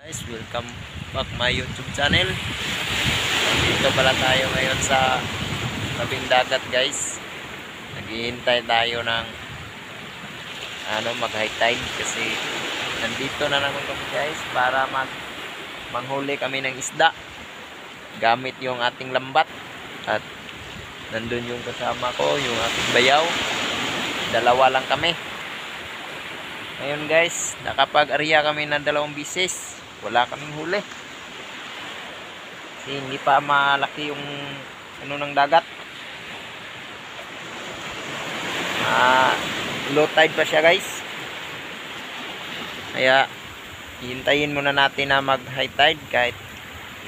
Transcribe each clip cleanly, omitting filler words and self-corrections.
Guys, welcome back my YouTube channel. Dito pala tayo ngayon sa tabing dagat, guys. Naghihintay tayo ng mag high tide kasi nandito na naman kami, guys, para manghuli kami ng isda gamit yung ating lambat. At nandun yung kasama ko, yung ating bayaw. Dalawa lang kami. Ngayon, guys, nakapag-arya kami ng 2 bisis. Wala kaming huli kasi hindi pa malaki yung ng dagat. Low tide pa siya, guys, kaya hintayin muna natin na mag high tide kahit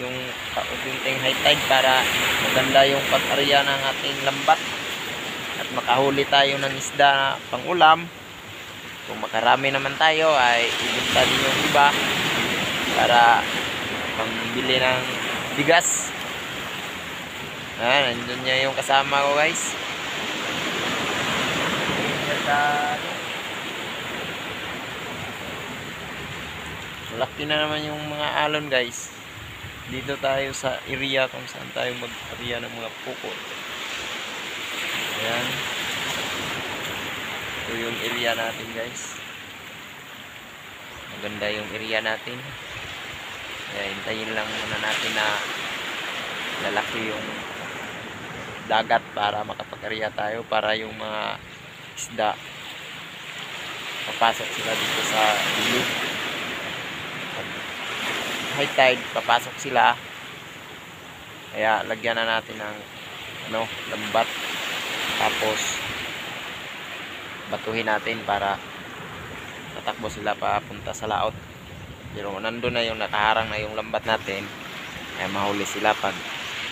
yung kaunting high tide para maganda yung pag-arya ng ating lambat at makahuli tayo ng isda na pang ulam. Kung makarami naman tayo ay ibenta din yung iba para pambili ng bigas. Nandun niya yung kasama ko, guys. Malaki na naman yung mga alon, guys. Dito tayo sa area kung saan tayo mag-area ng mga puko. Ayan. Ito yung area natin, guys. Maganda yung area natin. Kaya hintayin lang muna natin na lalaki yung dagat para makapag-arya tayo, para yung mga isda papasok sila dito sa ilog. High tide, papasok sila. Kaya lagyan na natin ng lambat, tapos batuhin natin para tatakbo sila papunta sa laot. Pero nandun na yung nakaharang na yung lambat natin, ay mahuli sila pag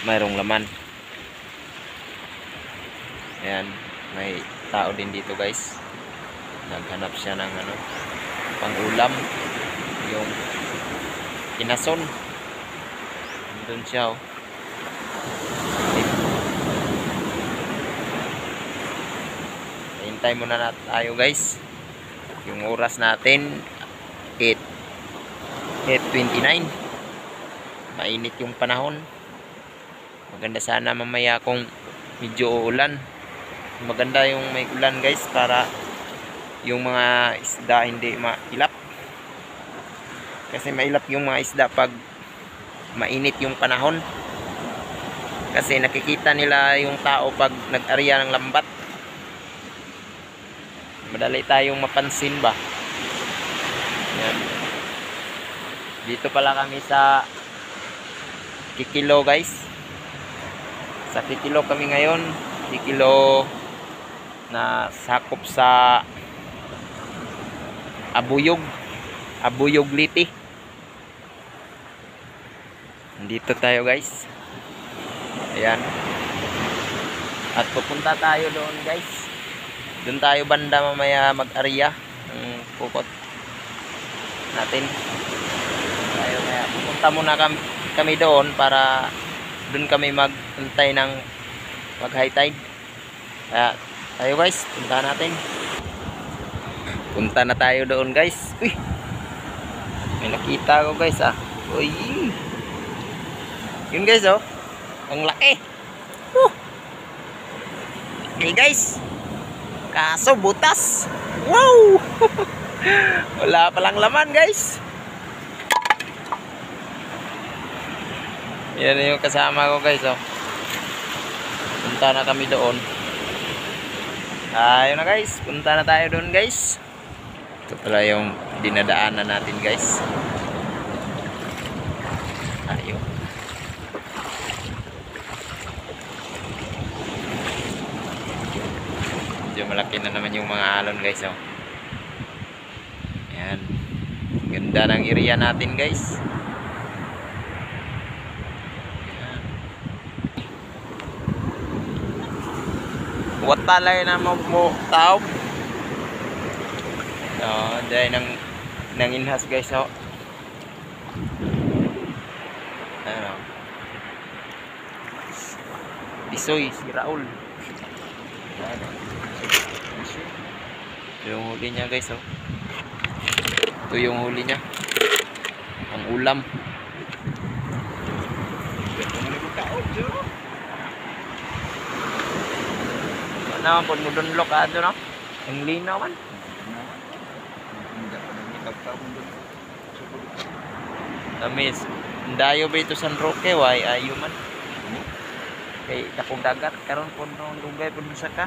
mayroong laman. Ayan, may tao din dito, guys. Naghanap siya ng pang-ulam, yung kinason. Nandun siya, oh. Hintay muna natin tayo, guys. Yung oras natin 8:29. Mainit yung panahon. Maganda sana mamaya kung medyo uulan. Maganda yung may ulan, guys, para yung mga isda hindi mailap. Kasi mailap yung mga isda pag mainit yung panahon. Kasi nakikita nila yung tao pag nag-arya ng lambat. Madali tayong mapansin ba. Yan. Dito pala kami sa Kikilo, guys. Sa Kikilo kami ngayon. Kikilo na sakop sa Abuyog Liti. Dito tayo, guys. Ayan. At pupunta tayo doon, guys. Doon tayo banda mamaya mag-arya ng pukot natin. Tayo, kaya pupunta muna kami doon para doon kami mag-antay ng mag-high tide. Kaya tayo, guys, punta natin. Punta na tayo doon, guys. Uy, may nakita ko, guys, Uy, yun, guys, oh. Ang laki. Okay, guys. Kaso butas. Wow. Wala palang laman, guys. Yan yung kasama ko, guys, oh. Punta na kami doon. Ayun na, guys. Punta na tayo doon, guys. Ito pala yung dinadaanan natin, guys. Ayun. Medyo malaki na naman yung mga alon, guys, oh. Ayan. Ganda ng area natin, guys. Watalay na mo tao. Dahil nang inhas, guys, oh. Ano? Bisoy, si Raul. Ano? Ito yung huli niya, guys, oh. Ito yung huli niya. pang ulam. Ano po mo dunlok ato no? Ang linaw man. Tamis. Dayo ba ito San Roque why ayo man. Kay dakong dagat karon po nung lugay po sa ka.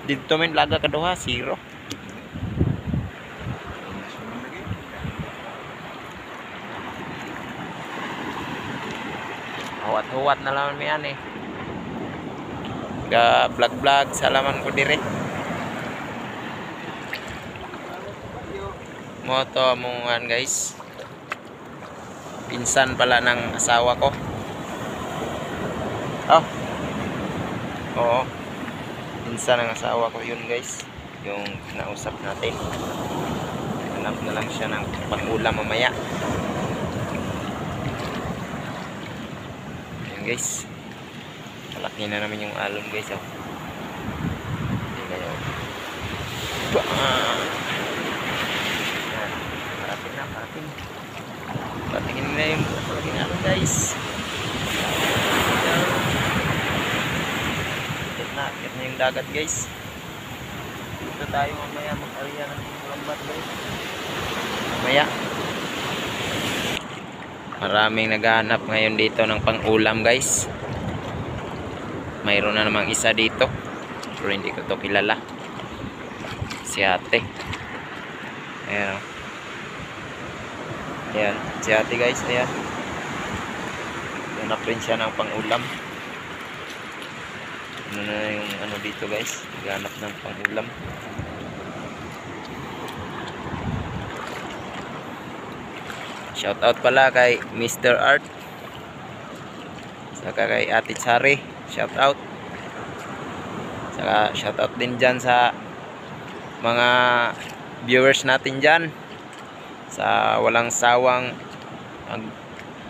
Dito men laga kaduha 0. Huwat-huwat na lang mi ani. Ga vlog-vlog salaman ko dire. Moto amungan guys. Pinsan pala ng asawa ko. Oh. Oo. Pinsan ng asawa ko yun guys. Yung nausap natin. Hanap na lang siya ng pang-ulam mamaya. Ayan guys. Malaki na naman yung alon guys. Oh. Tingnan nyo. Parating na, parating. Paratingin na yung parating alon guys. Akit na yung dagat guys. Dito tayo mamaya mag-area ng lambat guys. Mamaya. Maraming naghahanap ngayon dito ng pang-ulam guys. Mayroon na namang isa dito. Pero hindi ko to kilala. Si ate. Ayan. Ayan. Si ate guys. Ayan. Hanap rin siya ng pang-ulam. Ano na yung ano dito guys, naghanap ng pang-ulam. Shout out pala kay Mr. Art, saka kay Ate Chari, shout out. Saka shout out din dyan sa mga viewers natin dyan, sa walang sawang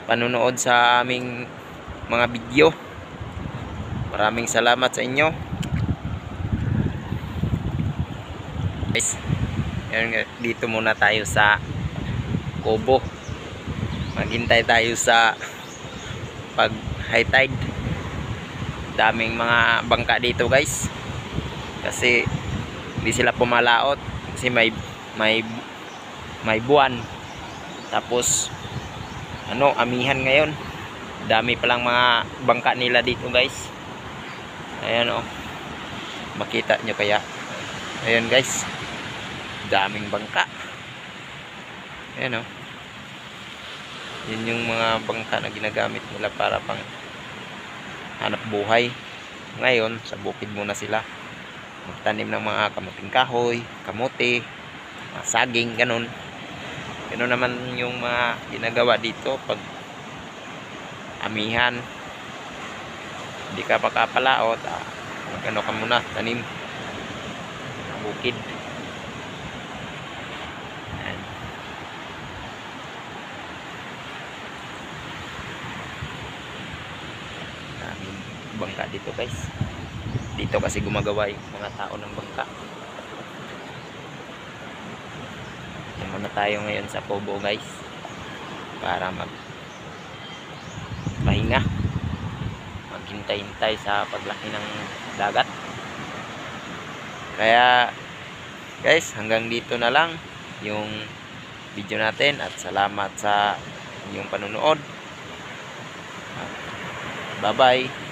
panunood sa aming mga video. Maraming salamat sa inyo guys. Dito muna tayo sa Kubo. Maghintay tayo sa pag high tide. Daming mga bangka dito guys, kasi hindi sila pumalaot kasi may buwan. Tapos ano, amihan ngayon. Dami palang mga bangka nila dito guys. Ayan o. Makita nyo kaya. Ayan guys. Daming bangka. Ayan o. Yun yung mga bangka na ginagamit nila para pang hanap buhay. Ngayon, sa bukid muna sila. Magtanim ng mga kamuting kahoy, kamote, mga saging, ganun. Ganun naman yung mga ginagawa dito pag amihan. Hindi ka makapalaot, ano ka muna, tanim bukid. Ayan. Daming bangka dito guys. Dito kasi gumagawa yung mga tao ng bangka. Yan muna tayo ngayon sa Kubo guys, para magpahinga, maghintay-hintay sa paglaki ng dagat. Kaya guys, hanggang dito na lang yung video natin at salamat sa inyong panunood. Bye bye.